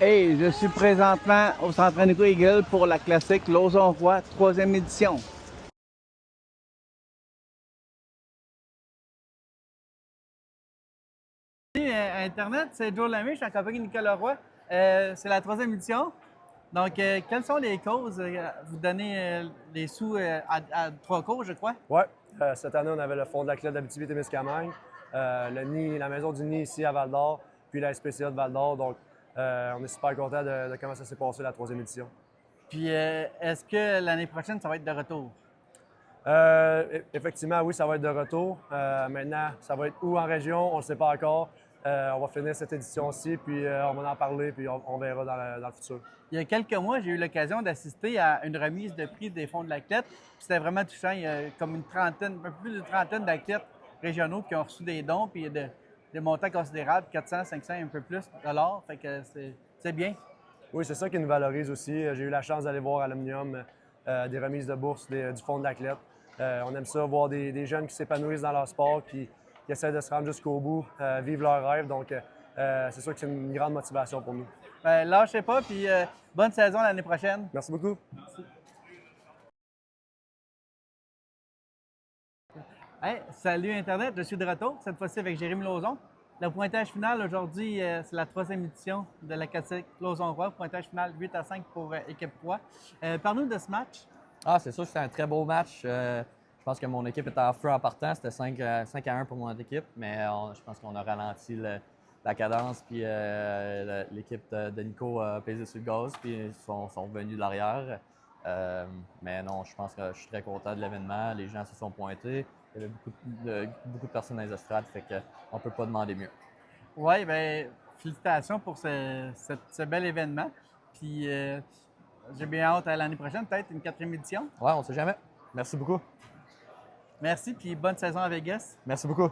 Hey, je suis présentement au Centre Nico Eagle pour la classique Lauson-Roy, 3e édition. Internet, c'est Joe Lamé, je suis en compagnie de Nicolas Roy. C'est la 3e édition. Donc, quelles sont les causes? Vous donnez des sous à 3 causes, je crois. Oui, cette année, on avait le Fonds de la clé d'Abitibi-Témiscamingue, le nid, la maison du nid ici à Val-d'Or, puis la SPCA de Val-d'Or. Donc, on est super content de comment ça s'est passé la 3e édition. Puis, est-ce que l'année prochaine, ça va être de retour? Effectivement, oui, ça va être de retour. Maintenant, ça va être où en région, on ne le sait pas encore. On va finir cette édition-ci, puis on va en parler, puis on verra dans le futur. Il y a quelques mois, j'ai eu l'occasion d'assister à une remise de prix des fonds de l'athlète. C'était vraiment touchant. Il y a comme une trentaine, un peu plus d'une trentaine d'athlètes régionaux qui ont reçu des dons, puis des montants considérables, 400, 500, un peu plus dollars. Fait que c'est bien. Oui, c'est ça qui nous valorise aussi. J'ai eu la chance d'aller voir à l'Omnium des remises de bourse du Fonds de l'athlète. On aime ça, voir des jeunes qui s'épanouissent dans leur sport, qui essaient de se rendre jusqu'au bout, vivre leurs rêves. Donc, c'est sûr que c'est une grande motivation pour nous. Ben, lâchez pas, puis bonne saison l'année prochaine. Merci beaucoup. Hey, salut Internet, je suis de retour, cette fois-ci avec Jérémy Lauzon. Le pointage final aujourd'hui, c'est la 3e édition de la classique Lauson-Roy. Pointage final 8-5 pour équipe 3. Parle-nous de ce match. Ah, c'est sûr que c'était un très beau match. Je pense que mon équipe était en feu en partant. C'était 5-1 pour mon équipe, mais je pense qu'on a ralenti la cadence. Puis l'équipe de Nico a pesé sur le gaz, puis ils sont revenus de l'arrière. Mais non, je pense que je suis très content de l'événement. Les gens se sont pointés. Il y avait beaucoup de personnes dans les estrades, fait qu'on ne peut pas demander mieux. Oui, bien, félicitations pour ce bel événement. Puis j'ai bien hâte à l'année prochaine, peut-être une 4e édition. Ouais, on ne sait jamais. Merci beaucoup. Merci, puis bonne saison à Vegas. Merci beaucoup.